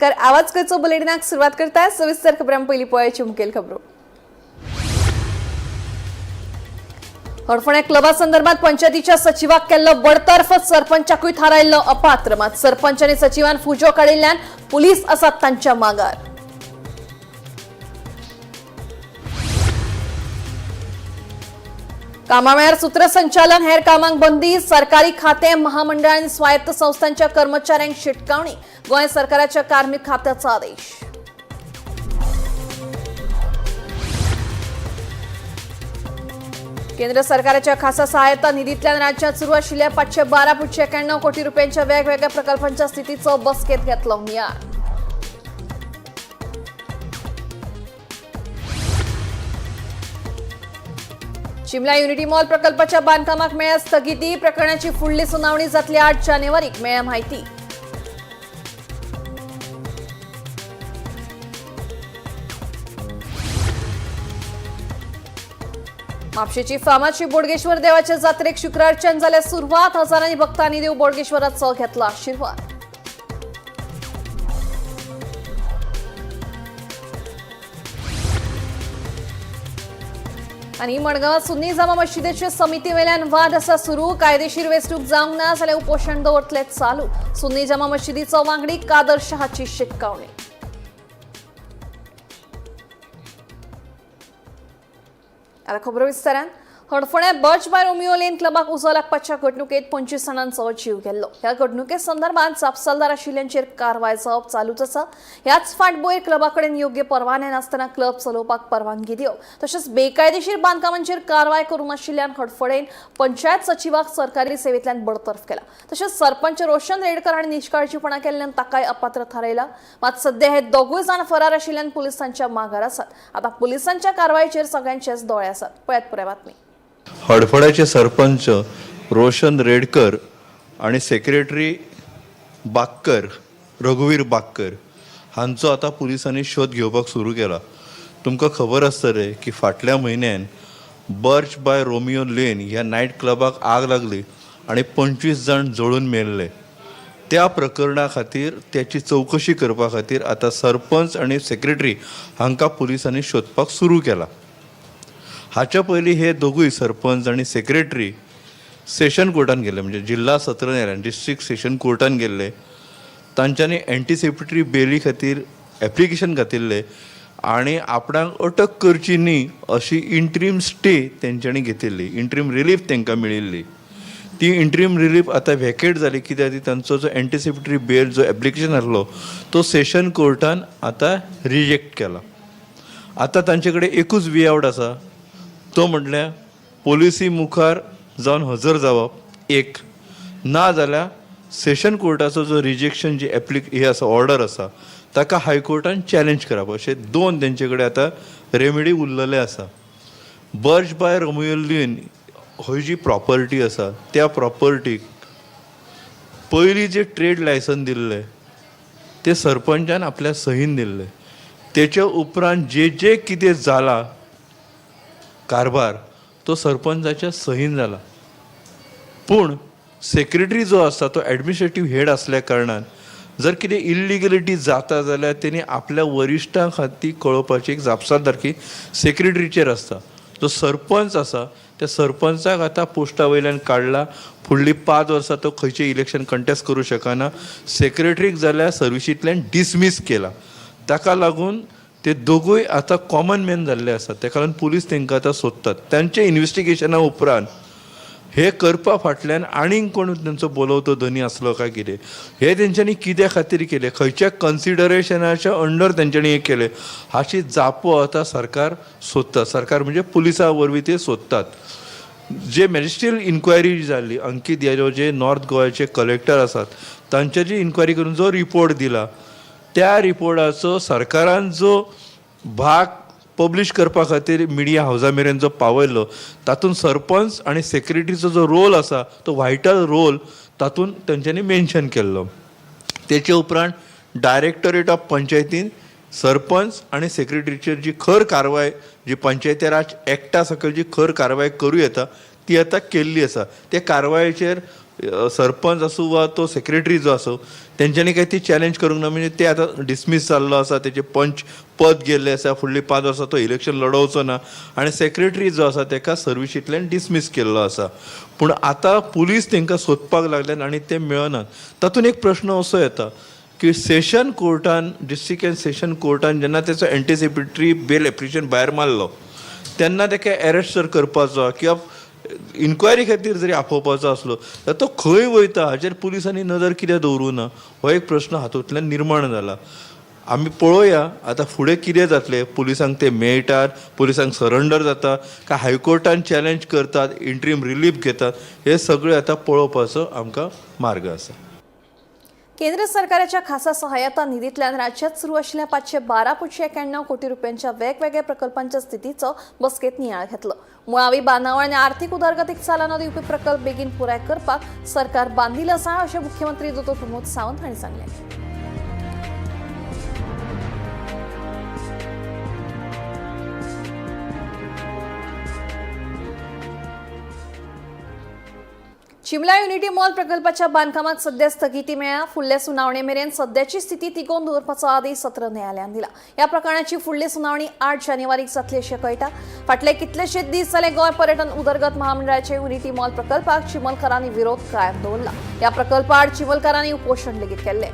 कर आवाज करचो बुलेटिनाक सुरुवात करता सविस्तर खबरां पयलीं पळोवचे मुखेल खबरो। हडफोणे क्लबा संदर्भात पंचायतीच्या सचिवाक केल्लो बडतर्फ, सरपंचाकूय थारायल्लो अपात्र। मात सरपंच आनी सचिवान फुजो काडिल्ल्यान पुलीस आसात तांच्या मागार। कामावेळार सूत्रसंचालन हेर कामांक बंदी, सरकारी खाते, महामंडळ आनी स्वायत्त संस्थांच्या कर्मचाऱ्यांक शिटकावणी, गोंय सरकाराच्या कार्मिक खात्याचा आदेश। केंद्र सरकाराच्या खासा सहायता निधीतल्यान राज्यात सुरू आशिल्ल्या 512.91 कोटी रुपयांच्या वेगवेगळ्या प्रकल्पांच्या स्थितीचो बसकेत घेतलो नियाळ। शिमला युनिटी मॉल प्रकल्पाच्या बांधकामाक मेळ्ळ्या स्थगिती, प्रकरणाची फुडली सुनावणी जातली 8 जानेवारीक, मेळ्ळ्या माहिती। म्हापशेची फामाची बोडगेश्वर देवाच्या जात्रेक शुक्रारच्यान जाल्या सुरवात, हजारांनी भक्तांनी देव बोडगेश्वराचो घेतला आशीर्वाद। आणि मडगांवात सुन्नी जामा मशिदीचे समिती वेल्यान वाद आसा सुरू, कायदेशीर वेंचणूक जावंक ना जाल्यार उपोशण दवरतले चालू। सुन्नी जामा मशिदीचो वांगडी कादर शहाची शिटकावणी। आता खबरो विस्तारान। हडफोणे बर्च बाय रोमियो लेन क्लबाक उजो लागपाच्या घडणुकेत 25 जाणांचो जीव गेल्लो। ह्या घडणुके संदर्भात जापसालदार आशिल्ल्यांचेर कारवाय जावप चालूच आसा। ह्याच फाटभुंयेर क्लबा कडेन योग्य परवाने नासतना क्लब चलोवपाक परवानगी दिवप तशेंच बेकायदेशीर बांदकामांचेर कारवाय करूं नाशिल्ल्यान हडफोणेन पंचायत सचिवाक सरकारी सेवेंतल्यान बडतर्फ केला। तशेंच सरपंच रोशन रेडकर हांणी निश्काळजीपणा केल्ल्यान ताकाय अपात्र थारायला। मात सध्या हे दोगूय जाण फरार आशिल्ल्यान पुलिसांच्या मागार आसात। आता पुलिसांच्या कारवायेचेर सगळ्यांचेच दोळे आसात। पळयात पुराय बातमी। हडफोड्याचे सरपंच रोशन रेडकर आणि सेक्रेटरी बाक्कर रघुवीर बाक्कर हांचो आता पुलिसांनी शोध घेवपाक सुरू केला। तुमकां खबर आसतलें की फाटल्या म्हयन्यान बर्च बाय रोमियो लेन ह्या नायट क्लबाक आग लागली आणि 25 जाण जळून मेल्ले। त्या प्रकरणा खातीर त्याची चौकशी करपा खातीर आता सरपंच आणि सेक्रेटरी हांकां पुलिसांनी शोधपाक सुरू केला। हाच्या पयलीं हे दोगूय सरपंच आणि सेक्रेटरी सेशन कोर्टान गेले, म्हणजे जिल्हा सत्र न्यायालयान डिस्ट्रिक्ट सेशन कोर्टान गेल्ले। तांच्यांनी एंटीसिपेटरी बेली खातीर एप्लिकेशन घातिल्ले आणि आपणाक अटक करची न्ही अशी इंट्रीम स्टे तेंच्यांनी घेतिल्ली, इंट्रीम रिलीफ तांकां मेळिल्ली। ती इंट्रीम रिलीफ आता व्हॅकेट जाली कित्याक तांचो जो एंटीसिपेटरी बेल जो एप्लिकेशन आसलो तो सेशन कोर्टान आता रिजेक्ट केला। आता तांचे कडेन एकूच वे आवट आसा, तो म्हटल्यार पोलिसी मुखार जावन हजर जावप, एक ना जाल्यार सेशन कोर्टाचो जो रिजेक्शन जी हे आसा ऑर्डर आसा ताका हायकोर्टान चॅलेंज करप, अशे दोन तेंचे कडेन आतां रेमेडी उरलेले आसा। बर्च बाय रोमियो लेन ही जी प्रॉपर्टी आसा त्या प्रॉपर्टीक पयलीं जे ट्रेड लायसन दिल्ले ते सरपंचान आपल्या सहीन दिल्ले। तेच्या उपरांत जे कितें जाला कारभार तो सरपंचाच्या सहीन जाला, पूण सेक्रेटरी जो आसा तो एडमिनिस्ट्रेटिव्ह हेड असल्या कारणान जर कितें इल्लिगलिटी जाता जाल्यार तेणी आपल्या वरिश्ठां खातीर कळोवपाची एक जापसालदारकी सेक्रेटरीचेर आसता। जो सरपंच आसा त्या सरपंचाक आतां पोस्टा वयल्यान काडला, फुडलीं 5 वर्सां तो खंयचें इलेक्शन कंटेस्ट करूं शकना। सेक्रेटरीक जाल्यार सर्विसींतल्यान डिसमीस केला। ताका लागून ते दोगूय आता कॉमन मॅन जाल्ले आसात। तेका लागून पुलीस तांकां आतां सोदतात। तांचे इन्व्हेस्टिगेशना उपरांत हे करपा फाटल्यान आनीक कोण तांचो बोलवतो धनी आसलो काय कितें, हे तेंच्यांनी कित्या खातीर केलें, खंयच्या कन्सिडरेशनाच्या अंडर तेंच्यांनी हे केलें हाची जापो आतां सरकार सोदता। सरकार म्हणजे पुलिसा वरवीं ते सोदतात। जे मॅजिस्ट्रियल इन्क्वायरी जाल्ली, अंकीत यादव जे नॉर्थ गोव्याचे कलेक्टर आसात तांच्या जी इन्क्वायरी करून जो रिपोर्ट दिला त्या रिपोर्टाचो सरकारान जो भाग पब्लीश करपा खातीर मिडिया हावजा मेरेन जो पावयलो तातूंत सरपंच आणि सेक्रेटरीचो जो रोल आसा तो वायटल रोल तातूंत तेंच्यांनी मेन्शन केल्लो। तेचे उपरांत डायरेक्टोरेट ऑफ पंचायतीन सरपंच आणि सेक्रेटरीचेर जी खर कारवाय जी पंचायती राज एक्टा सकयल जी खर कारवाय करूं येता ती आतां केल्ली आसा। त्या कारवायेचेर सरपंच आसूं वा तो सेक्रेटरी जो आसूं तेंच्यांनी काही ती चॅलेंज करूंक ना. म्हणजे ते आतां डिसमीस जाल्लो आसा, तेचे पंच पद गेल्लें आसा, फुडलीं 5 वर्सां तो इलेक्शन लडोवचो ना आनी सेक्रेटरी जो आसा ताका सर्विसींतल्यान डिसमीस केल्लो आसा. पूण आतां पुलीस तांकां सोदपाक लागल्यात आनी ते मेळनात. तातूंत एक प्रश्न असो येता की सेशन कोर्टान, डिस्ट्रिक्ट एंड सेशन कोर्टान जेन्ना तेचो एंटिसिपेटरी बेल एप्लिकेशन भायर मारलो तेन्ना ताका अरेस्ट जर करपाचो किंवा इन्क्वायरी खातीर जरी आपोवपाचो आसलो जाल्यार तो खंय वयता हाचेर पुलिसांनी नदर कित्याक दवरूं ना हो एक प्रश्न हातूंतल्यान निर्माण जाला. आमी पळोवया आतां फुडें कितें जातलें. पुलिसांक ते मेळटात, पुलिसांक सरेंडर जाता काय हायकोर्टान चॅलेंज करतात, इंट्रीम रिलीफ घेतात, हे सगळें आतां पळोवपाचो आमकां मार्ग आसा. केंद्र सरकाराच्या खासा सहाय्यता निधीतल्यान राज्यात सुरू असलेल्या 512.91 कोटी रुपयांच्या वेगवेगळ्या प्रकल्पांच्या स्थितीचो बसकेत नियाळ घेतलो. मुळावी बांदावळ आनी आर्थीक उदरगतीक चालना दिवपी प्रकल्प बेगीन पुराय करपाक सरकार बांदील आसा अशें मुख्यमंत्री दोतोर प्रमोद सावंत हांणी सांगलें. शिमला युनिटी मॉल प्रकल्पाच्या बांदकामाक सध्या स्थगिती मेळ्ळ्या. फुडले सुनावणे मेरेन सध्याची स्थिती तिगोवन दवरपाचो आदेश सत्र न्यायालयान दिला. ह्या प्रकरणाची फुडली सुनावणी 8 जानेवारीक जातली अशें कळटा. फाटले कितलेशेच दीस जाले गोंय पर्यटन उदरगत महामंडळाच्या युनिटी मॉल प्रकल्पाक चिमलकारांनी विरोध कायम दवरला. ह्या प्रकल्पाआड चिमलकारांनी उपोशण लेगीत केल्लें.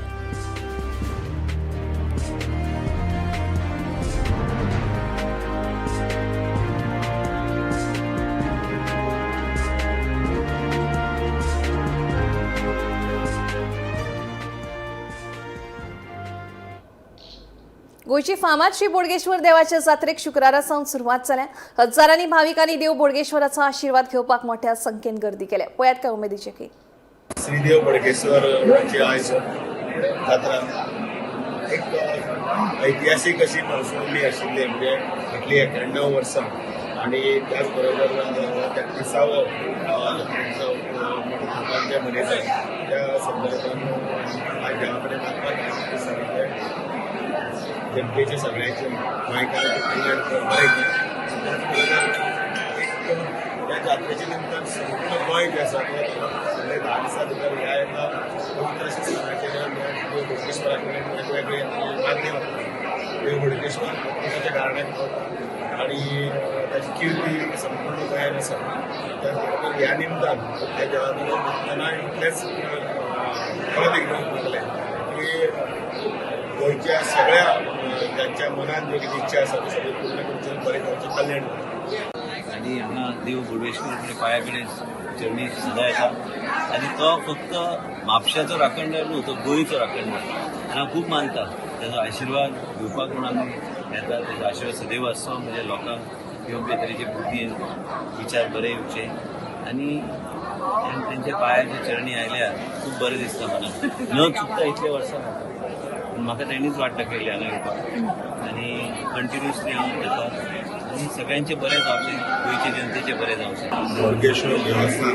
गोयची फामाद श्री बोडगेश्वर देवाच्या जात्रेक शुक्रारा सावन सुरवात जाल्या. हजारांनी भाविकांनी देव बोडगेश्वराचो आशीर्वाद घेवपाक मोठ्या संख्येन गर्दी केल्या. पळयात काय उमेदीचे की श्रीदेव बोडगेश्वराची आयज जात्रा एक ऐतिहासीक अशी पावसावली आशिल्ली, म्हणजे फाटली 91 वर्सां आणि त्याच बरोबर 33वा जे मनयतात त्या संदर्भात आज देवा कडेन मागपाक सांगितलें जनतेचे सगळ्यांचे गोंयकारांचे कल्याण बरें त्या जात्रेच्या निमतान संपूर्ण गोंय जे आसा ते फुडले 10 दिसां भितर ह्या एका पवित्र अशा स्थानाचेर देव बोडगेश्वरा कडेन वेगवेगळे मान्य वता. देव बोडगेश्वर प्रत्येकाच्या कारणान पावता आणि ताची किर्ती संपूर्ण गोंयांत आसा. त्या खातीर ह्या निमतान त्या देवा कडेन मागतना इतलेंच परत एकदां सांगलें की गोंयच्या सगळ्या त्यांच्या मनात ज्यो कितें इच्छा आसा त्यो सगळ्यो पूर्ण करच्यो, बरें जावचें, कल्याण आणि हांगा देव बोडगेश्वर कडेन पांया कडेन चरणी सदां येता आनी तो फक्त म्हापश्याचो राखणदार न्हू, तो गोंयचो राखणदार आनी हांव खूब मानता ताचो आशिर्वाद घेवपाक म्हूण आमी येता. ताचो आशिर्वाद सदैव आसचो, म्हणजे लोकांक योग्य तरेचे बुद्दीन विचार बरे येवचे आनी तांच्या पांयाच्या चरणी आयल्यार खूब बरें दिसता मनाक. न चुकता इतल्या वर्सां म्हाका तेणीच वाट दाखयली हांगा येवपाक आनी कंटिन्युअसली हांव येता आनी सगळ्यांचे बरें जावचें, गोंयचे जनतेचे बरें जावचें. बोडगेश्वर देवस्थान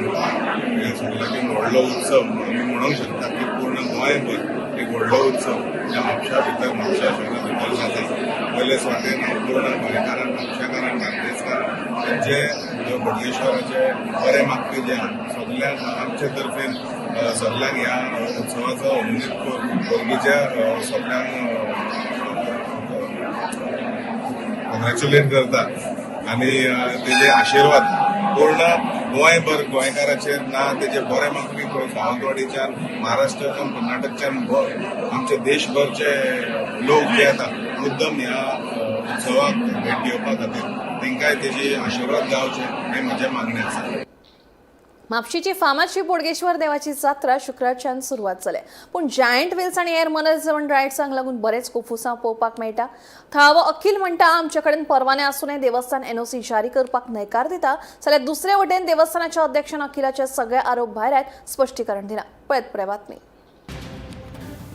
हे सगळ्यात व्हडलो उत्सव आमी म्हणूंक शकता की पूर्ण गोंयभर एक व्हडलो उत्सव ह्या म्हापशा भितर, म्हापशा शहरा भितर जाता. पयले स्वातेन पूर्ण गोंयकारांक, म्हापशेकारांक, बार्देसकारांक तेंचे देव बोडगेश्वराचे बरें मागपी जे सगळ्यांक आमचे तर्फेन सगळ्यांक ह्या उत्सवाचो उमेद बोडगेच्या सगळ्यांक कॉंग्रॅच्युलेट करता आनी तेजे आशिर्वाद पूर्ण गोंयभर गोंयकाराचेर ना, तेजे बरे मागपी सावंतवाडीच्यान, महाराष्ट्राच्यान, कर्नाटकच्यान आमचे देशभरचे लोक जे येता मुद्दम ह्या उत्सवाक भेट दिवपा खातीर तांकांय तेजी आशिर्वाद गावचे हें म्हजें मागणें आसा. म्हापशीची फामाद श्री बोडगेश्वर देवाची जात्रा शुक्रारच्यान सुरवात जाल्या. पूण जायंट व्हील्स आनी एअर मनरिझर्वंट रायड्सांक लागून बरेच कुफुसां पळोवपाक मेळटा. थळावो अखील म्हणटा आमचे कडेन परवाने आसूनय देवस्थान एनओसी जारी करपाक न्हयकार दिता, जाल्यार दुसरे वटेन देवस्थानाच्या अध्यक्षान अखिलाचे सगळे आरोप भायर आयत स्पश्टीकरण दिलां. पळयत पुढे बातमी.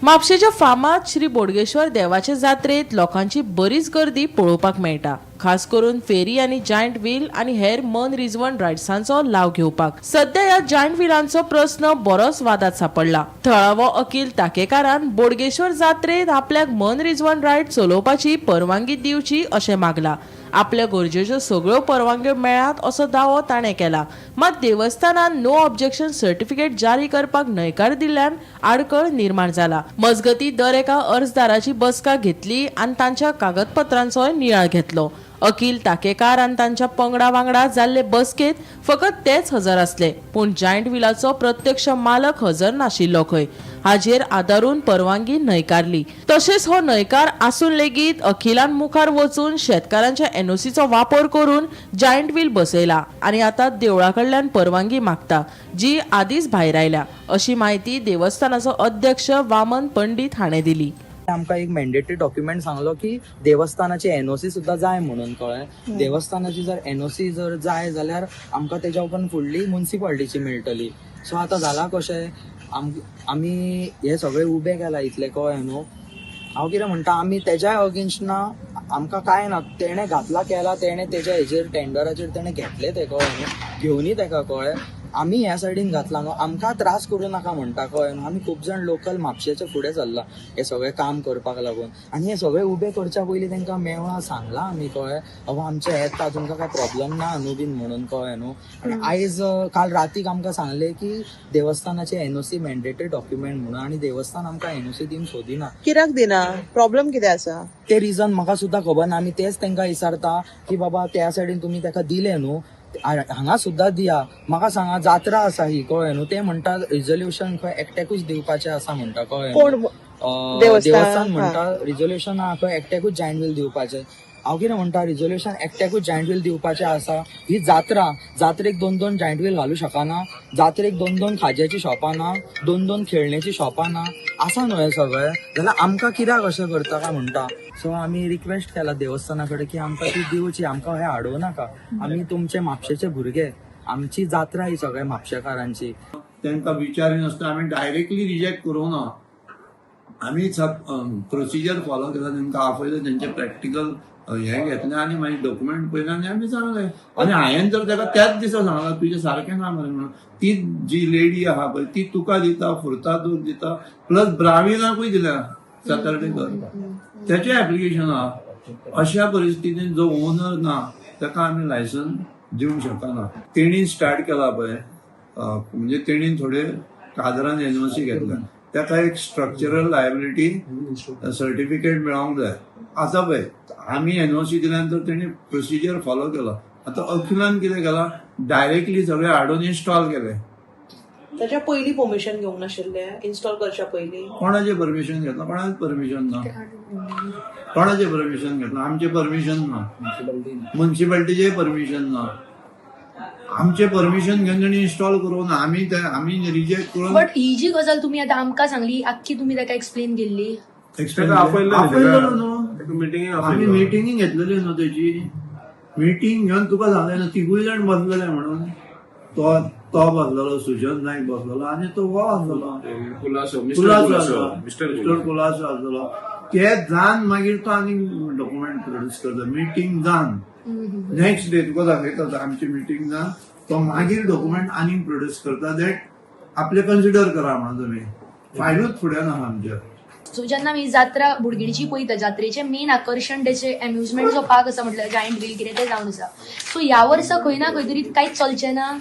म्हापशेच्या फामाद श्री बोडगेश्वर देवाचे जात्रेत लोकांची बरीच गर्दी पळोवपाक मेळटा. खास करून फेरी आनी जायंट व्हील आनी हेर मन रिजवण रायड्सांचो लाव घेवपाक. सध्या ह्या जायंट व्हिलांचो प्रस्न बरोच वादात सापडला. थळावो अखिल ताकेकारान बोडगेश्वर जात्रेत आपल्याक मन रिजवण रायड चलोवपाची परवानगी दिवची अशें मागला. आपल्या गरजेच्यो सगळ्यो परवानग्यो मेळ्ळ्यात असो दावो ताणें केला. मात देवस्थानान नो ऑब्जेक्शन सर्टिफिकेट जारी करपाक न्हयकार दिल्ल्यान आडखळ निर्माण जाला. मजगतीं दर एका अर्जदाराची बसका घेतली आनी तांच्या कागदपत्रांचोय नियाळ घेतलो. अखिल ताकेकार आनी तांच्या पंगडा वांगडा जाल्ले बसकेत फकत तेच हजर आसले, पूण जायंट व्हिलाचो प्रत्यक्ष मालक हजर नाशिल्लो खंय. हाजेर आदारून परवानगी न्हयकारली. तशेंच हो न्हयकार आसून लेगीत अखिलान मुखार वचून शेतकारांच्या एनओसीचो वापर करून जायंट व्हील बसयला आनी आतां देवळा कडल्यान परवानगी मागता, जी आदींच भायर आयल्या, अशी माहिती देवस्थानाचो अध्यक्ष वामन पंडित हाणें दिली. आमकां एक मॅन्डेटरी डॉक्युमेंट सांगलो की देवस्थानाची एनओसी सुद्दां जाय म्हणून कळ्ळें. देवस्थानाची जर एनओसी जर जाय जाल्यार आमकां तेच्या उपरांत फुडली म्युन्सिपालिटीची मेळटली. सो आतां जाला कशें, आमी हे सगळे उबे केला इतले कळ्ळें न्हू. हांव कितें म्हणटा, आमी तेज्याय अगेन्स्ट ना, आमकां कांय ना. तेणें घातला केला, तेणें तेच्या हेजेर टेंडराचेर तेणें घेतले ते कळ्ळें न्हू, घेवनी तेका कळ्ळें. आमी ह्या सायडीन घातला न्हू, आमकां त्रास करूं नाका म्हणटा कळ्ळें न्हू. आमी खूब जाण लोकल म्हापशेचे फुडें चल्ला हे सगळें काम करपाक लागून. आनी हे सगळे उबे करच्या पयलीं तांकां मेळ्ळां सांगलां आमी कळ्ळें, अहो आमचे येता, तुमकां काय प्रॉब्लम ना न्हू बीन म्हणून कळ्ळें न्हू. आनी आयज काल रातीक आमकां सांगलें की देवस्थानाचे एनओसी मॅन्डेटरी डॉक्युमेंट म्हणून, आनी देवस्थान आमकां एनओसी दिवंक सोदिना. कित्याक दिना? प्रॉब्लेम कितें आसा? ते रिजन म्हाका सुद्दां खबर ना. आमी तेच तांकां विचारता की बाबा त्या सायडीन तुमी ताका दिले न्हू, हांगा सुद्दां दिया. म्हाका सांगा, जात्रा आसा ही कळ्ळें न्हू. ते म्हणटा रिझोल्युशन खंय एकट्याकूच दिवपाचें आसा म्हणटा कळ्ळें. देवस्थान म्हणटा रिझोल्युशन खंय एकट्याकूच जायंट व्हील दिवपाचें. हांव कितें म्हणटा, रिझोल्युशन एकट्याकूच जायंट व्हील दिवपाचें आसा. ही जात्रा, जात्रेक 2-2 जायंट व्हील घालूं शकना, जात्रेक 2-2 खाज्याची शॉपां ना, 2-2 खेळण्याची शॉपां ना, आसा न्हू हें सगळें. जाल्यार आमकां कित्याक अशें करता काय म्हणटा. सो आमी रिक्वेस्ट केला देवस्थाना कडेन की आमकां ती दिवची, आमकां हें हाडूं नाका. आमी तुमचे म्हापशेचे भुरगे, आमची जात्रा ही सगळ्या म्हापशेकारांची. तांकां विचारिनासतना आमी डायरेक्टली रिजेक्ट करूं ना. आमी प्रोसिजर फॉलो केला, तांकां आपयलें, तेंचे प्रॅक्टिकल हे घेतलें आनी मागीर डॉक्युमेंट पयलें आनी आमी सांगलें. आनी हांवें जर ताका त्याच दिसा सांगलां तुजें सारकें ना मरे म्हणून, ती जी लेडी आहा पळय ती तुका दिता, फुर्ता दूद दिता, प्लस ब्राह्मीणाकूय दिल्या सातार्डेकर, तेचें एप्लिकेशन आहा. अशा परिस्थितीन जो ओनर ना ताका आमी लायसन दिवंक शकना. तेणी स्टार्ट केला पळय, म्हणजे तेणी थोडे कादरान एनओसी घेतल्या, ताका एक स्ट्रक्चरल लायबिलिटी सर्टिफिकेट मेळोंक जाय. आतां पळय आमी एनओसी दिल्यानंतर तेणी प्रोसिजर फॉलो केला. आतां अखिलान कितें केला, डायरेक्टली सगळे हाडून इन्स्टॉल केले. त्याच्या पयलीं परमिशन घेवंक नाशिल्ले इन्स्टॉल करच्या पयलीं? कोणाचें परमिशन घेतलां? कोणाचें परमिशन ना. कोणाचें परमिशन घेतलां? आमचें परमिशन ना, म्युन्सिपालिटीचें परमिशन ना. आमचे परमिशन घेवन तेणी इन्स्टॉल करूं ना. आमी रिजेक्ट करून. बट ही जी गजाल तुम्ही आता आमकां सांगली, आख्खी तुम्ही ताका एक्सप्लेन केल्ली. आमी मिटिंगी घेतलेली न्हू, तेची मिटींग घेवन तुका सांगलें ना, तिगूय जाण बसलेले म्हणून. तो बसलेलो, सुजन नायक बसलेलो आनी तो हो आसलेलो मिस्टर कुलासो आसलेलो. ते जावन मागीर तो आनी डॉक्युमेंट प्रोड्यूस करता. मिटींग जावन नेक्स्ट डे तुका दाखयता आमची मिटींग जावन तो मागीर डॉक्युमेंट आनीक प्रोड्यूस करता. दॅट आपले कन्सिडर करा म्हणून तुमी, फायलूच फुडें ना आमच्या. सो जेन्ना आमी जात्रा बुडगिणीची पळयता, जात्रेचे मेन आकर्शण तेचे एम्युजमेंट जो पार्क आसा म्हटल्यार जायंट व्हील कितें ते जावन आसा. सो ह्या वर्सा खंय ना खंय तरी कांयच चलचें ना.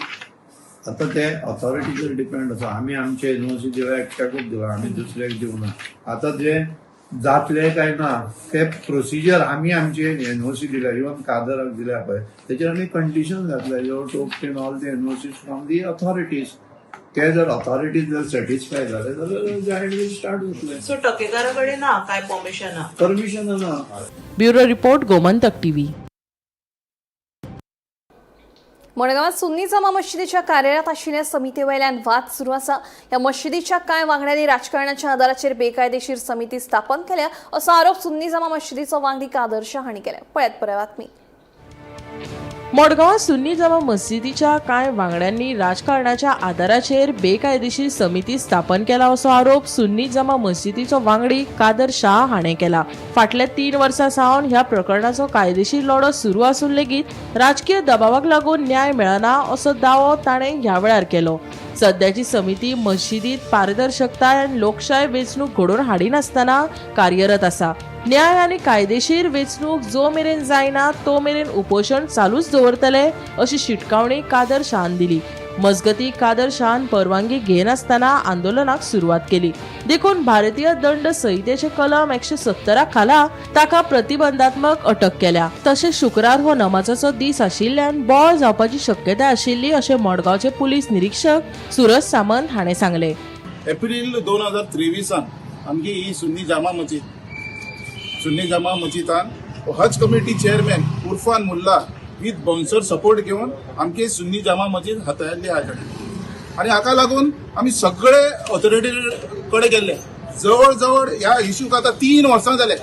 आता ते ऑथॉरिटीचेर डिपेंड आसा. आमी आमचे एनओसी दिला, एकट्याकूच दिला, आमी दुसऱ्याक दिवना. आता जे जातले काय ना ते प्रोसिजर आमी आमचे एनओसी दिल्या, इवन कादराक दिल्या पळय, तेचेर आमी कंडिशन घातल्या, you have to obtain all the NOC from the authorities. ते जर ऑथॉरिटीज जर सॅटिस्फाय झाले जाल्यार जायंट व्हील स्टार्ट जातले. सो टकेकारा कडेन ना काय परमिशन ना. Bureau report, Gomantak TV. मडगांवात सुन्नी जामा मशिदीच्या कार्यालयात आशिल्ल्या समिती वयल्यान वाद सुरू आसा. ह्या मशिदीच्या कांय वांगड्यांनी राजकारणाच्या आदाराचेर बेकायदेशीर समिती स्थापन केल्या असो आरोप सुन्नी जामा मशिदीचो वांगडी कादर हांणी केला. पळयात पुराय बातमी. मडगांवात सुन्नी जामा मशिदीच्या कांय वांगड्यांनी राजकारणाच्या आदाराचेर बेकायदेशीर समिती स्थापन केला असो आरोप सुन्नी जामा मशिदीचो वांगडी कादर शाह हाणें केला. फाटल्या 3 वर्सां सावन ह्या प्रकरणाचो कायदेशीर लढो सुरू आसून लेगीत राजकीय दबावाक लागून न्याय मेळना असो दावो ताणें ह्या वेळार केलो. सध्याची समिती मशिदीत पारदर्शकताय आनी लोकशाय वेंचणूक घडोवन हाडिनासतना कार्यरत आसा. न्याय आनी कायदेशीर वेंचणूक जो मेरेन जायना तो मेरेन उपोशण चालूच दवरतले अशी शिटकावणी कादर शाहान दिली. मजगती कादर शाहान परवानगी घेनासतना आंदोलनाक सुरवात केली. देखून भारतीय दंड संहितेचे कलम 170 खाला ताका प्रतिबंधात्मक अटक केल्या. तशेंच शुक्रार हो नमाजाचो दीस आशिल्ल्यान बोळ जावपाची शक्यताय आशिल्ली अशें मडगांवचे पुलीस निरीक्षक सूरज सामंत हाणें सांगले. एप्रिल 2023 आमची ही सुन्नी जामा मस्जिदान हज committee chairman Irfan Mulla with bouncer support घेऊन आमची सुन्नी जामा मस्जिद हाताळिल्ली आसा आणि हाका लागून आमी सगळे ऑथॉरिटी कडे गेल्ले. जवळ जवळ ह्या इश्यूक आतां 3 वर्सां जाले.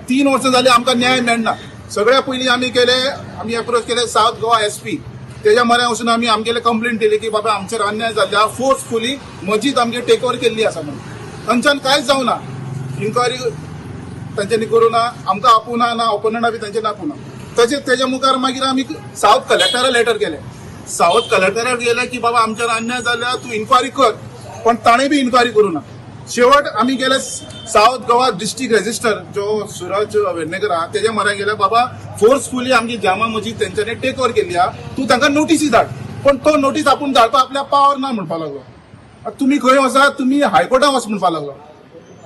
3 वर्सां जाली आमकां न्याय मेळना. सगळ्या पयलीं आमी अप्रोच केले साउथ गोवा SP. तेज्या म्हऱ्या वचून आमी आमगेले कंप्लेंट दिली की बाबा आमचेर अन्याय जाल्ल्या फोर्सफुली मस्जिद आमगे टेक ओवर केल्ली आसा म्हणून. थंयच्यान कांयच जावना. इन्क्वायरी तांच्यांनी करूं ना, आमकां आपुना ना, ओपोनंटा बी तांच्यांनी आपुना. तशेंच तेज्या मुखार मागीर आमी साउथ कलेक्टराक लेटर केले. साउथ कलेक्टराक गेले की बाबा आमचेर अन्याय जाल्यार तूं इन्क्वायरी कर, पण ताणें बी इन्क्वायरी करूं ना. शेवट आमी गेले साउथ गोवा डिस्ट्रिक्ट रजिस्टर जो सूरज वेर्णेकर आहा तेज्या म्हऱ्या गेले बाबा फोर्सफुली आमची जामा मस्जिद तेंच्यांनी टेक ओवर केल्ली आहा, तूं तांकां नोटीसी धाड. पण तो नोटीस आपूण धाडपा आपल्या पावर ना म्हणपाक लागलो. तुमी खंय वचा, तुमी हायकोर्टाक वच म्हणपाक लागलो.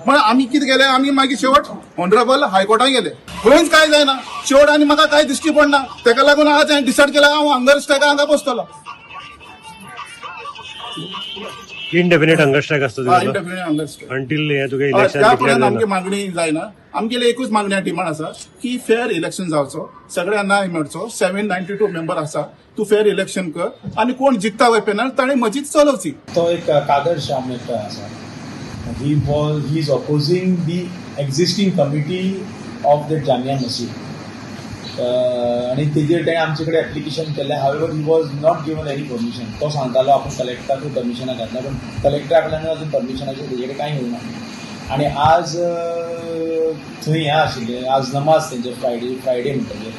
म्हण आमी कितें केलें, आमी मागीर शेवट ऑनरेबल हायकोर्टाक गेले. खंयच काय जायना. शेवट आनी म्हाका कांय दिश्टी पडना. तेका लागून आज हांवें डिसायड केला हांव हंगर स्ट्रायकाक हांगा बसतलो. इनडेफिनेट हंगर स्ट्रायक असतो इंडेफिनेट हंगर स्ट्रायक अंटील हे तुगे इलेक्शन त्या पर्यंत आमची मागणी जायना. आमगेले एकूच मागणी डिमांड आसा की फेअर इलेक्शन जावचो, सगळ्यांना न्याय मेळचो. 792 मेंबर आसा, तू फेअर इलेक्शन कर आणि कोण जिखता वय पॅनल ताणें मस्जिद चलोवची. तो एक कादर शाह आसा. He is opposing the existing committee of the Jamia Masjid. आणि तेजेर तेणें आमचे कडेन एप्लिकेशन केलें. However he was not given any permission. तो सांगतालो आपूण कलेक्टराक परमिशनाक घातला, पण कलेक्टरा कडल्यान अजून परमिशनाचें तेजे कडेन कांय येवना. आणि आज थंय हें आशिल्लें, आज नमाज तेंचे फ्रायडे म्हणटगीर,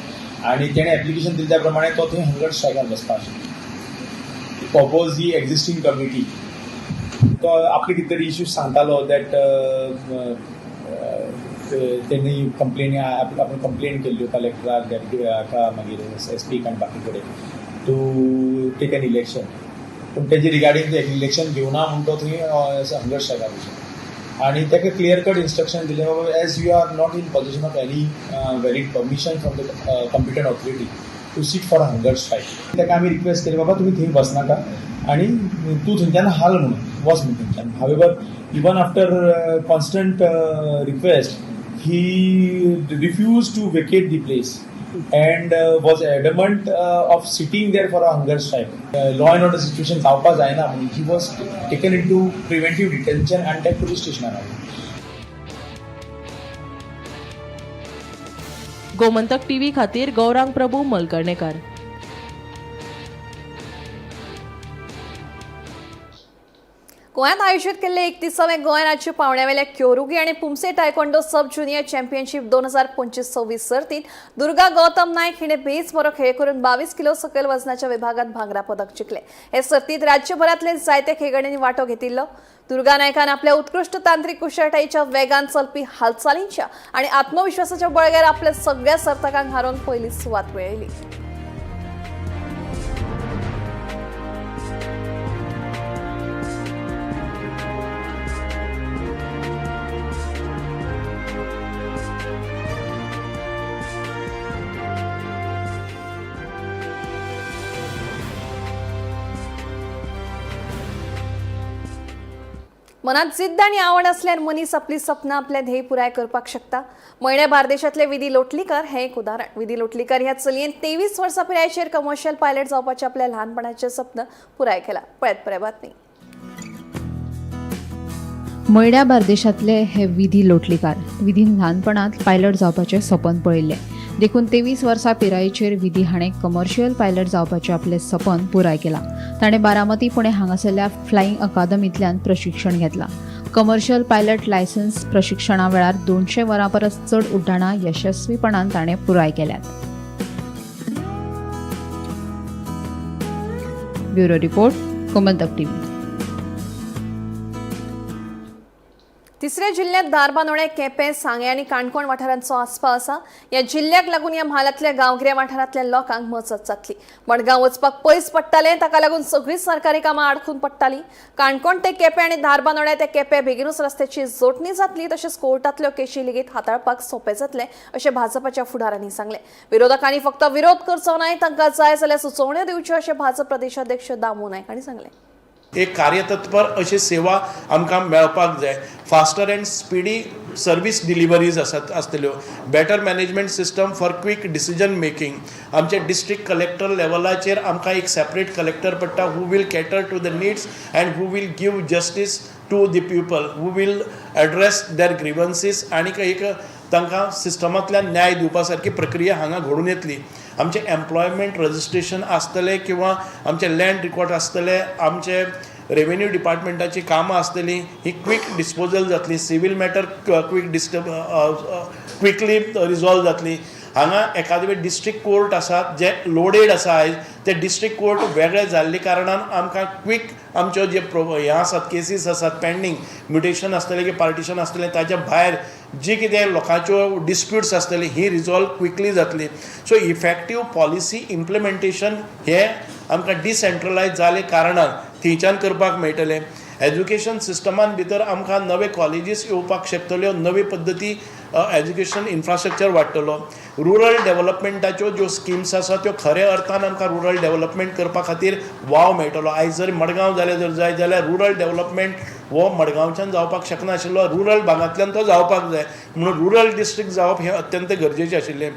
आणि तेणें एप्लिकेशन दिले त्या प्रमाणे तो थंय हंगर स्ट्रायकार बसपा आशिल्लो. ऑपोज दी एक्झिस्टिंग कमिटी. तो आपले कितें तरी इश्यूज सांगतालो दॅट त्यांनी आपण कंप्लेन केल्ल्यो कलेक्टराक, डेप्युटी हाका, मागीर SP आनी बाकी कडेन टू टेक एन इलेक्शन. पूण तेजे रिगार्डींग इलेक्शन घेवना म्हणून तो थंय हंगर स्ट्रायकार बसलो. आणि ताका क्लियर कट इन्स्ट्रक्शन दिलें बाबा as you are not in position of any valid permission from the competent authority to sit for hunger strike. ताका आमी रिक्वेस्ट केली बाबा तुम्ही थंय बसनाका आणि तूं थंयच्यान हाल म्हणून वच म्हणून थंयच्यान. However even after constant request he refused to vacate the place and was adamant of sitting there for a hunger strike. Law and order situation जावपा जायना म्हणून he was taken into preventive detention and taken police station. Gomantak TV खातीर गौरांग प्रभू मलकर्णेकर. गोंयांत आयोजीत केल्ले 31वें गोंय राज्य पावण्यावेल्या kyorugi आणि poomsae टायकोंडो सब junior championship 2025-26 सर्तीत दुर्गा गौतम नायक हिने बेस बरो खेळ करून 22 किलो सकयल वजनाच्या विभागात भांगरा पदक जिखले. हे सर्तीत राज्यभरातले जायते खेळगड्यांनी वांटो घेतिल्लो. दुर्गा नायकान आपल्या उत्कृष्ट तांत्रिक कुशळटायेच्या वेगान चलपी हालचालींच्या आणि आत्मविश्वासाच्या बळग्यार आपल्या सगळ्या सर्तकांक हारोवन पयली सुवात मेळयली. मनात जिद्द आणि आवड असल्यार मनीस आपली सपना आपले ध्येय पुराय करपाक शकता. मयणे बार्देशातले विधी लोटलीकर हे एक उदाहरण. विधी लोटलीकर ह्या चलयेन 23 वर्सां पिरायेचेर कमर्शियल पायलट जावपाचें आपल्या ल्हानपणाचें सपन पुराय केलां. पळयत बातमी. मयड्या बार्देशातले हे विधी लोटलीकार विधीन ल्हानपणांत पायलट जावपाचें सपन पळयल्लें. देखून 23 वर्सां पिरायेचेर विधी हाणें कमर्शियल पायलट जावपाचें आपलें सपन पुराय केलां. ताणें बारामती पुणे हांगासरल्या फ्लायिंग अकादमींतल्यान प्रशिक्षण घेतलां. कमर्शियल पायलट लायसन्स प्रशिक्षणा वेळार 200 वरां परस चड उड्डाणां यशस्वीपणान ताणें पुराय केल्यात. Bureau report, Gomantak TV. तिसऱ्या जिल्ह्यात दारबांदोडे, केपें, सांगे आनी काणकोण वाठारांचो आस्पाव आसा. ह्या जिल्ह्याक लागून ह्या म्हालांतल्या गांवगिऱ्या वाठारांतल्या लोकांक मजत जातली. मडगांव वचपाक पयस पडटालें, ताका लागून सगळीं सरकारी कामां आडखून पडटालीं. काणकोण ते केपें आनी दारबांदोडे ते केपें बेगीनूच रस्त्याची जोडणी जातली. तशेंच कोर्टांतल्यो केशी लेगीत हाताळपाक सोंपें जातलें अशें भाजपाच्या फुडाऱ्यांनी सांगलें. विरोधकांनी फक्त विरोध करचो न्हय, तांकां जाय जाल्यार सुचोवण्यो दिवच्यो अशें भाजप प्रदेशाध्यक्ष दामू नायक हांणी सांगलें. एक कार्यतत्पर अशी सेवा आमकां मेळपाक जाय. Faster and speedy service deliveries आसतल्यो, better management system for quick decision making. आमचे डिस्ट्रिक्ट कलेक्टर लेवलाचेर आमकां एक सेपरेट कलेक्टर पडटा who will cater to the needs and who will give justice to the people, who will address their grievances आनी एक तांकां सिस्टमांतल्यान न्याय दिवपा सारकी प्रक्रिया हांगा घडून येतली. आमचे एम्प्लॉयमेंट रजिस्ट्रेशन आसतलें किंवा आमचे लँड रिकॉर्ड आसतले, आमचे रेव्हेन्यू डिपार्टमेंटाची कामां आसतलीं, ही क्विक डिस्पोजल जातली. सिवील मॅटर क्विकली रिजॉल्व जातली. हांगा एखादे वेळ डिस्ट्रिक्ट कोर्ट आसात जे लोडेड आसा आयज, ते डिस्ट्रिक्ट कोर्ट वेगळे जाल्ले कारणान आमकां क्विक आमच्यो जे हे आसात केसीस आसात पेंडींग, म्युटेशन आसतलें की पार्टिशन आसतलें, ताच्या भायर जी कितें लोकांच्यो डिस्प्यूट्स आसतली ही रिजॉल्व क्विकली जातली. सो इफेक्टीव पॉलिसी इम्प्लिमेंटेशन हे आमकां डिसेंट्रलायज जाले कारणान थंयच्यान करपाक मेळटलें. एज्युकेशन सिस्टमान भितर आमकां नवे कॉलेजीस येवपाक शकतल्यो, नवी पद्दती एज्युकेशन इन्फ्रास्ट्रक्चर वाडटलो. रुरल डेव्हलपमेंटाच्यो ज्यो स्किम्स आसा त्यो खऱ्या अर्थान आमकां रुरल डेव्हलपमेंट करपा खातीर वाव मेळटलो. आयज जर मडगांव जालें जर जाय जाल्यार रुरल डेव्हलपमेंट हो मडगांवच्यान जावपाक शकनाशिल्लो, रुरल भागांतल्यान तो जावपाक जाय. म्हणून रुरल डिस्ट्रिक्ट जावप हें अत्यंत गरजेचें आशिल्लें.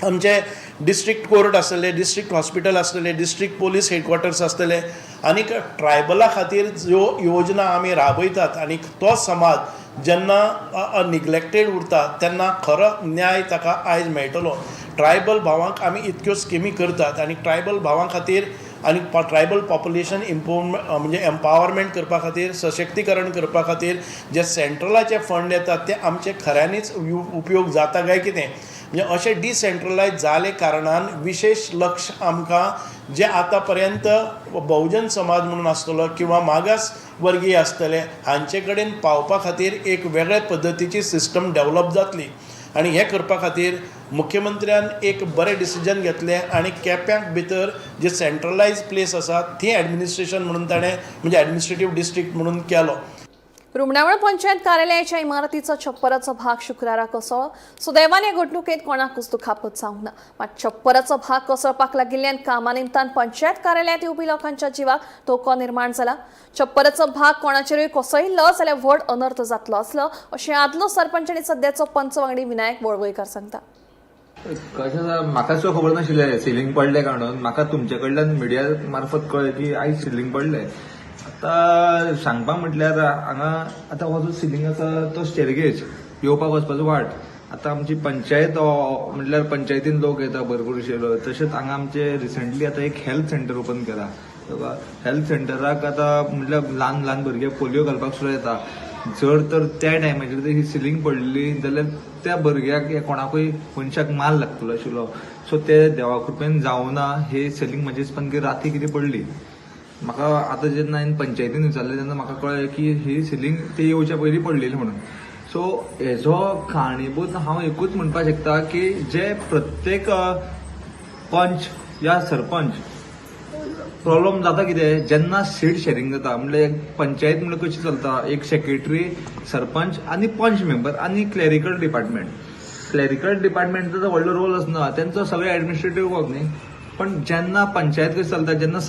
आमचे डिस्ट्रिक्ट कोर्ट आसतले, डिस्ट्रिक्ट हॉस्पिटल आसतले, डिस्ट्रिक्ट पोलीस हेडक्वॉर्टर्स आसतले, आनीक ट्रायबला खातीर ज्यो योजना आमी राबयतात आनी तो समाज जेन्ना निग्लेक्टेड उरता तेन्ना खरो न्याय ताका आयज मेळटलो. ट्रायबल भावांक आमी इतक्यो स्किमी करतात आनी ट्रायबल भावां खातीर आनी ट्रायबल पॉप्युलेशन म्हणजे एम्पावरमेंट करपा खातीर, सशक्तीकरण करपा खातीर जे सेंट्रलाचे फंड येतात ते आमचे खऱ्यांनीच उपयोग जाता काय कितें. म्हणजे अशें डिसेंट्रलायज जाले कारणान विशेष लक्ष आमकां जे आतां पर्यंत बहुजन समाज म्हणून आसतलो किंवा मागास वर्गीय आसतले हांचे कडेन पावपा खातीर एक वेगळे पद्दतीची सिस्टम डेव्हलप जातली. आनी हें करपा खातीर मुख्यमंत्र्यान एक बरें डिसिजन घेतलें आनी केप्यां भितर जे सेंट्रलायज प्लेस आसा ती एडमिनिस्ट्रेशन म्हणून ताणें म्हणजे एडमिनिस्ट्रेटीव डिस्ट्रिक्ट म्हणून केलो. रुमणावळ पंचायत कार्यालयाच्या इमारतीचो छप्पराचो भाग शुक्राराक कोसळ्ळो. सुदैवान ह्या घडणुकेंत कोणाकूच दुखापत जावंक ना. मात छप्पराचो भाग कोसळपाक लागिल्ल्यान कामा निमतान पंचायत कार्यालयांत येवपी लोकांच्या जिवाक धोको निर्माण जाला. छप्पराचो भाग कोणाचेरूय कोसळिल्लो जाल्यार व्हड अनर्थ जातलो आसलो अशें आदलो सरपंच आनी सद्याचो पंच वांगडी विनायक बोळवयकार सांगता. कशें म्हाका सुद्दां खबर नाशिल्लें सिलींग पडलें काणून. म्हाका तुमचे कडल्यान मिडिया मार्फत कळ्ळें की आयज सिलींग पडलें. आतां सांगपाक म्हटल्यार हांगा आतां हो जो सिलींग आसा तो स्टेरगेज येवपाक वचपाचो वाट. आतां आमची पंचायत म्हटल्यार पंचायतीन लोक येता भरपूरशे. तशेंच हांगा आमचे रिसंटली आतां एक हेल्थ सेंटर ओपन केला. हेल्थ सेंटराक आतां म्हटल्यार ल्हान ल्हान भुरगे पोलियो घालपाक सुद्दां येता. जर तर त्या टायमाचेर ही सिलींग पडली जाल्यार त्या भुरग्याक कोणाकूय मनशाक माल लागतलो आशिल्लो. सो ते देवा कृपेन जावना. हे सिलींग म्हणजे पण की राती कितें पडली. म्हाका आतां जेन्ना हांवें पंचायतीन विचारलें तेन्ना म्हाका कळ्ळें की ही सिलींग ते येवच्या पयलीं पडलेली म्हणून. सो हेजो कारणीभूत हांव एकूच म्हणपाक शकता की जे प्रत्येक पंच या सरपंच प्रॉब्लम जाता कितें जेन्ना सीट शेअरिंग जाता. म्हणजे पंचायत म्हणजे कशी चलता, एक सेक्रेटरी, सरपंच आनी पंच मेंबर आनी क्लेरिकल डिपार्टमेंट. क्लेरिकल डिपार्टमेंटाचो व्हडलो रोल आसना, तेंचो सगळें एडमिनिस्ट्रेटीव वर्क न्ही. पण जेन्ना पंचायत कशी चलता, जेन्ना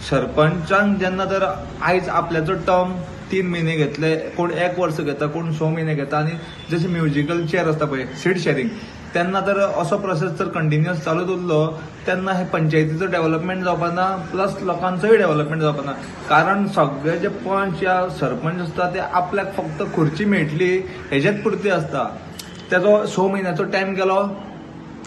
सरपंचांक जेन्ना तर आयज आपल्याचो टर्म 3 महिने घेतले, कोण 1 वर्स घेता, कोण 6 महिने घेता. आनी जशें म्युजिकल चेअर आसता पळय सीट शेअरिंग, तेन्ना तर असो प्रोसेस जर कंटिन्युअस चालूच उरलो तेन्ना हे पंचायतीचो डेव्हलपमेंट जावपाना प्लस लोकांचोय डेव्हलपमेंट जावपाना. कारण सगळे जे पंच या सरपंच आसता ते आपल्याक फक्त खुर्ची मेळटली हेजेच पुरती आसता. तेजो 6 महिन्याचो टायम गेलो,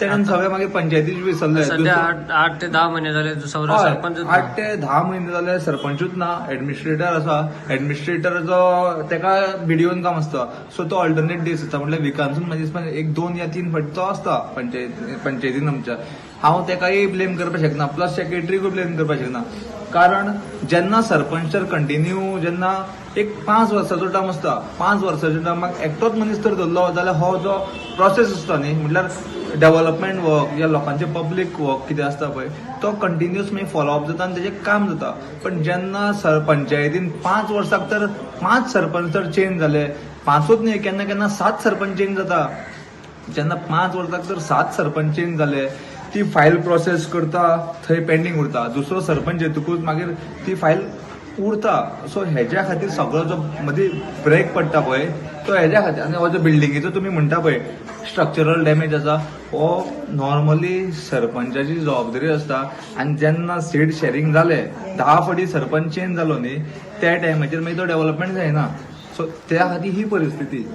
तेणेन सगळे मागीर पंचायतीच विसरले. सध्या 8 ते 10 महिने झाले सरपंच 8 ते 10 महिने जाले सरपंचूच ना, एडमिनिस्ट्रेटर आसा. एडमिनिस्ट्रेटराचो तेका व्हिडिओन काम आसता, सो तो अल्टरनेट डेज आसता, म्हटल्यार विकांतून म्हाजे दिसता 1, 2 या 3 फावटी तो आसता पंचायतीन आमच्या. हांव तेकाय ब्लेम करपाक शकना, प्लस सेक्रेटरीकूय ब्लेम करपाक शकना. कारण जेन्ना सरपंच तर कंटिन्यू जेन्ना एक 5 वर्साचो टर्म आसता, 5 वर्साच्या टर्माक एकटोच मनीस तर धरलो जाल्यार हो जो प्रोसेस आसता न्ही, म्हटल्यार डेव्हलपमेंट वर्क या लोकांचे पब्लीक वर्क कितें आसता पळय तो कंटिन्युअस मागीर फॉलोअप जाता आनी तेजें काम जाता. पण जेन्ना पंचायतीन 5 वर्साक तर 5 सरपंच तर चेंज जाले, 5च न्ही, केन्ना केन्ना 7 सरपंच चेंज जाता. जेन्ना 5 वर्साक तर 7 सरपंच चेंज जाले, ती फायल प्रोसेस करता थंय पेंडींग उरता, दुसरो सरपंच येतकूच मागीर ती फायल उरता. सो हेज्या खातीर सगळो जो मदीं ब्रेक पडटा पळय तो हेज्या खातीर. आनी हो जो बिल्डिंगेचो तुमी म्हणटा पळय स्ट्रक्चरल डॅमेज आसा, हो नॉर्मली सरपंचाची जबाबदारी आसता. आनी जेन्ना सीट शेअरिंग जाले, 10 फावटी सरपंच चेंज जालो न्ही, त्या टायमाचेर मागीर तो डेव्हलपमेंट जायना. सो त्या खातीर ही परिस्थिती.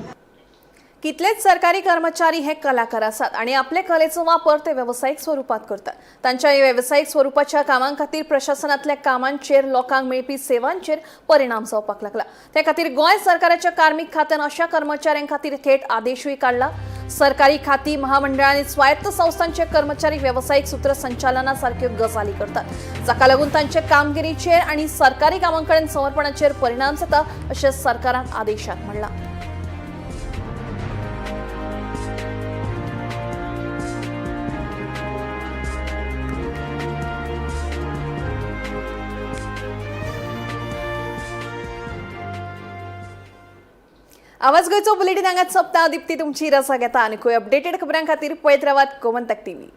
कितलेच सरकारी कर्मचारी हे कलाकार असतात आणि आपल्या कलेचो वापर ते व्यावसायिक स्वरूपात करतात. त्यांच्या या व्यावसायिक स्वरूपाच्या कामां खातीर प्रशासनातल्या कामांचेर लोकांक मेळपी सेवांचेर परिणाम जावपाक लागला. त्या खातीर गोंय सरकाराच्या कार्मिक खात्यान अशा कर्मचाऱ्यां खातीर थेट आदेशूय काढला. सरकारी खाती, महामंडळां आणि स्वायत्त संस्थांचे कर्मचारी व्यावसायिक सूत्रसंचालना सारख्यो गजाली करतात, जाका लागून तांचे कामगिरीचेर आणि सरकारी कामांकडेन समर्पणाचेर परिणाम जाता अशें सरकारान आदेशात म्हणला. आवाज गोयचो बुलेटिन हांगाच सोंपता. दिप्ती तुमची रसा घेता आनी खंय अपडेटेड खबरां खातीर पळयत रावात Gomantak TV.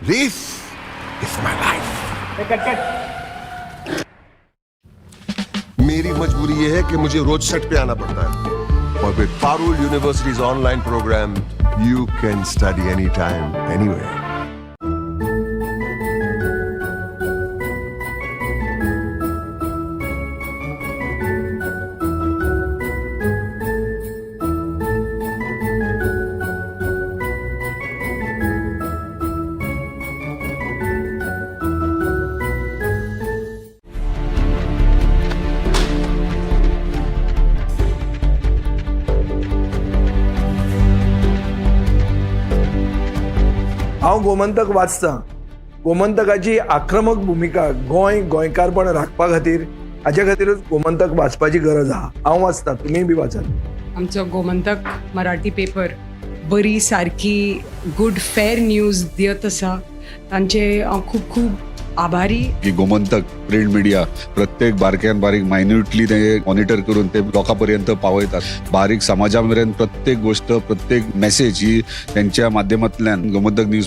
This is my life. मेरी मजबूरी ये है कि मुझे रोज सेट पे आना पड़ता है, और with Parul universities online programme you can study any time anywhere. हांव गोमंतक वाचतां. गोमंतकाची आक्रमक भुमिका गोंयकारपण राखपा खातीर हाच्या खातीरच गोमंतक वाचपाची गरज आहा. हांव वाचतां, तुमीय बी वाचात. आमचो गोमंतक मराठी पेपर बरी सारकी गुड फेअर न्यूज दियत आसा. तांचे हांव खूब खूब आभारी. की गोमंतक प्रिंट मिडिया प्रत्येक बारक्यान बारीक मायन्युटली ते मॉनिटर करून ते लोकांपर्यंत पावयतात. बारीक समाजा मेरेन प्रत्येक गोष्ट, प्रत्येक मेसेज ही त्यांच्या माध्यमांतल्यान गोमंतक न्यूज